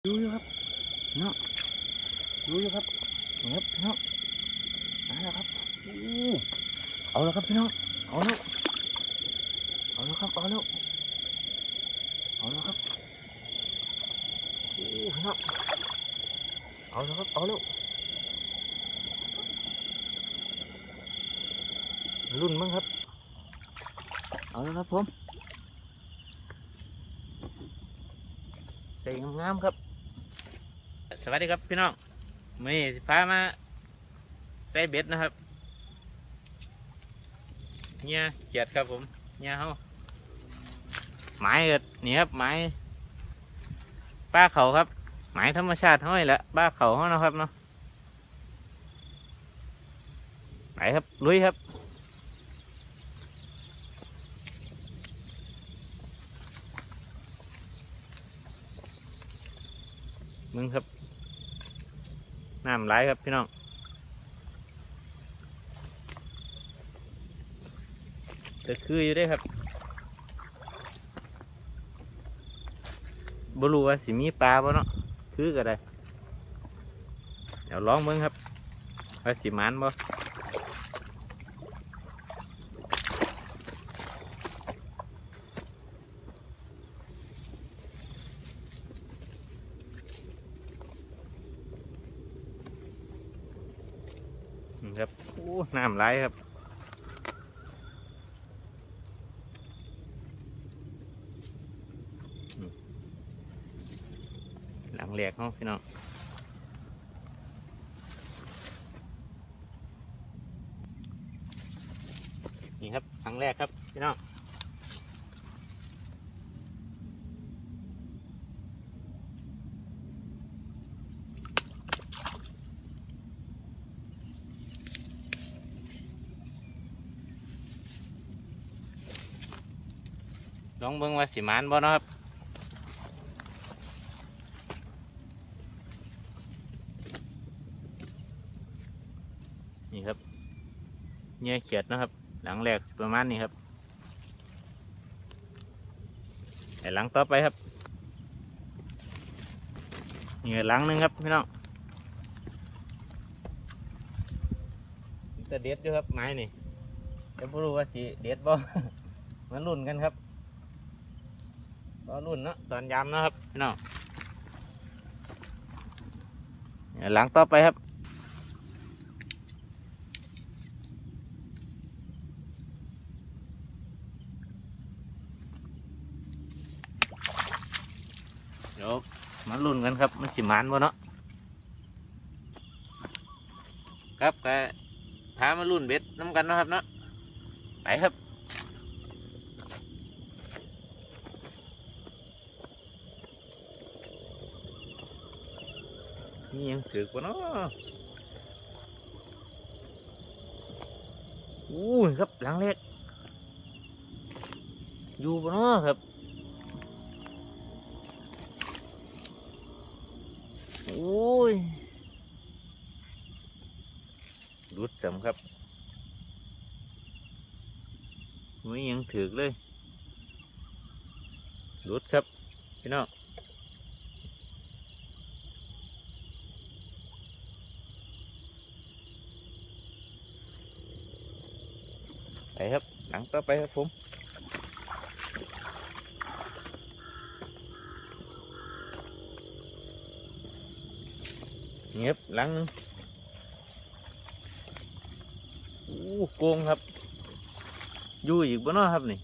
ดูอยู่ครับเนาะดูอยู่ครับเงียบเนาะมาแล้วครับเอาแล้วครับพี่น้องเอาแล้วเอาแล้วครับเอาแล้วเอาแล้วครับพี่น้องเอาแล้วครับเอาแล้วรุ่นมั้งครับเอาแล้วครับผมใส่งามๆครับสวัสดีครับพี่น้องมื้อนี้สิพามาใส่เบ็ดนะครับเนี่ยเขียดครับผมเนี่ยเขาไม้เกิดนี่ครับไม้ป้าเขาครับไม้ธรรมชาติห้อยละป้าเขาเขานะครับเนาะไปครับลุยครับมึงครับน้ำไหลครับพี่น้องจะคืออยู่ได้ครับบรูว่าสิมีปลาบ่เนาะคือก็ได้เดี๋ยวลองมึงครับว่าสิมันบ่ครับโอ้น้ำไหลครับหลังแหลกเนาะพี่น้องนี่ครับครั้งแรกครับพี่น้องลองเบิ่งว่าสิมันบ่เนาะครับนี่ครับเหยื่อเขียดนะครับหลังแรกประมาณนี้ครับแต่หลังต่อไปครับเหยื่อหลังหนึงครับพี่น้องจะเด็ดอยู่ครับไม้นี่จะไม่รู้ว่าสิเด็ดบ่ มาลุ้นกันครับรอลุ้นเนาะตอนยามนะครับพี่น้องเหยื่อหลังต่อไปครับเดี๋ยวมาลุ้นกันครับมันสิมันบ่เนาะครับก็พามาลุ้นเบ็ดน้ำกันนะครับเนาะไปครับนี่ยังถือกว่าเนาะอู้ครับหลังเล็กอยู่บ่เนาะครับโอ้ยรุดสำครับไม่ยังถือกเลยรุดครับพี่น้องไปครับหลังต่อไปครับผมเงียบหลังนึงโกงครับอยู่อีกบ่เนาะครับนี่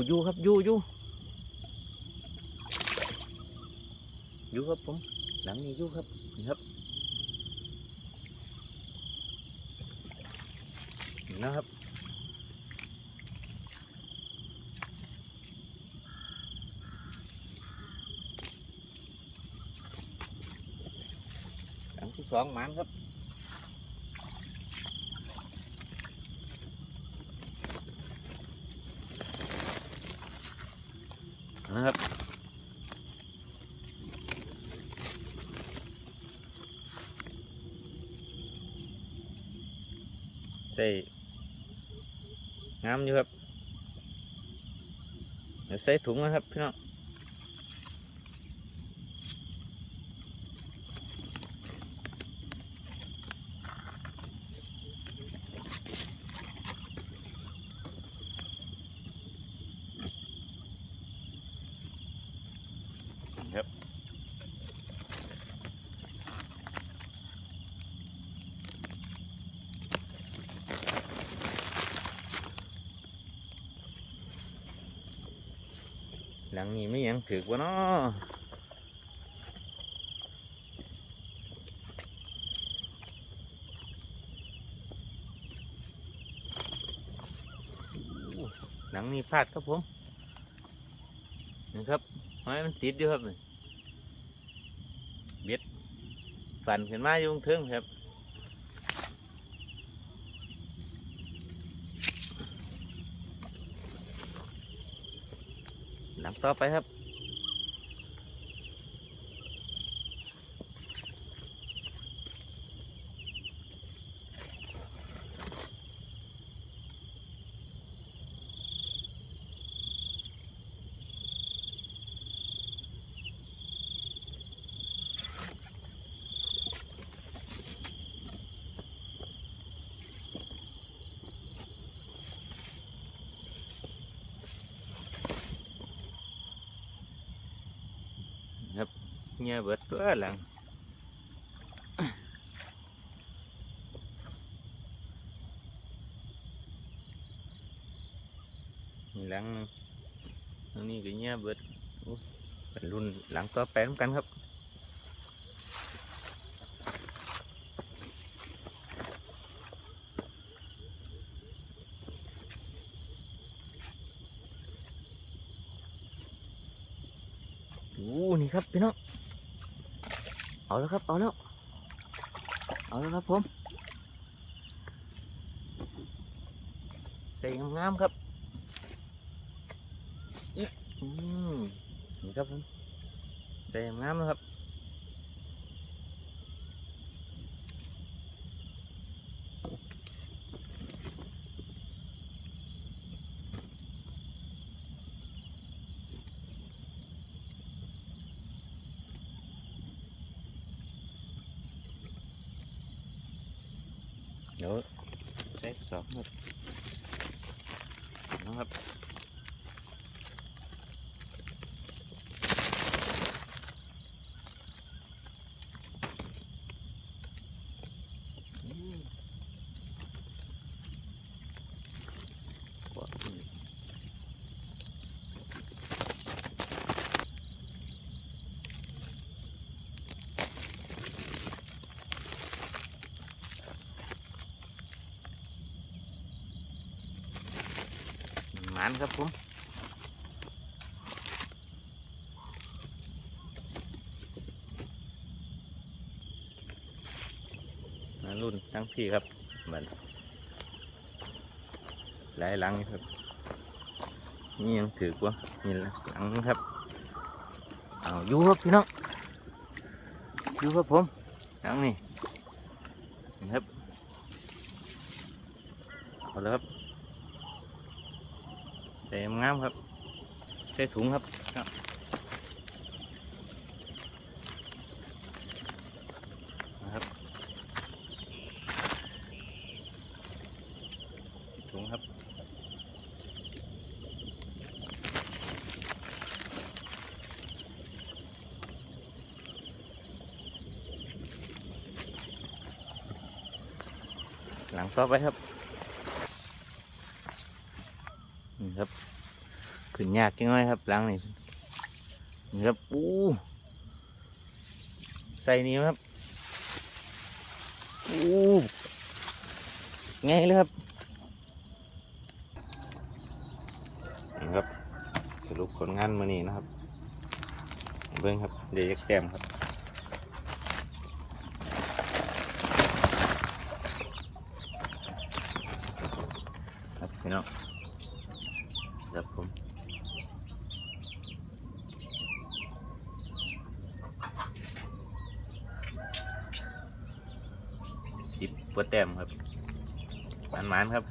อยู่ครับอยู่ครับผมหลังนี้อยู่ครับนี่ครับนี่นะครับหลังที่สองหมานครับนะครับใส่งามอยู่ครับ เดี๋ยวใส่ถุงนะครับพี่น้องครับหลังนี้ไม่ยังถือว่าเนาะหลังนี้พลาดครับผมนะครับไม้มันติดอยู่ครับเบ็ดฝันขึ้นมาอยู่เทิงครับหลังต่อไปครับครับเงี้ยเบิดตัวหลังหลังตรงนี้ก็เงี้ยเบิดเป็นรุ่นหลังต่อไปเหมือนกันครับโอ้นี่ครับพี่น้องเอาแล้วครับเอาแล้วครับผมใส่งามๆครับนี่ครับผมใส่งามๆนะครับเดี๋ยวใส่สองครับนะครับหมานครับผมรุ่นทั้งพี่ครับเหมือนหลายหลังครับนี่ยังถือกว่านี่หลังครับเอาอยู่ครับพี่น้องอยู่ครับผมหลังนี่ครับเอาเลยครับใส่งามครับใส่ถุงครับนะครับถุงครับหลังต่อไปครับนี่ครับขึ้นยากจังเลยครับหลังนี่นี่ครับอู้ใส่นี่ครับอู้ไงเลยครับนี่ครับสรุปผลงานมื้อนี้นะครับเบิ้งครับเดี๋ยวแต้มครับครับพี่น้องครับผม10 กว่าแต้มครับหมานๆครับ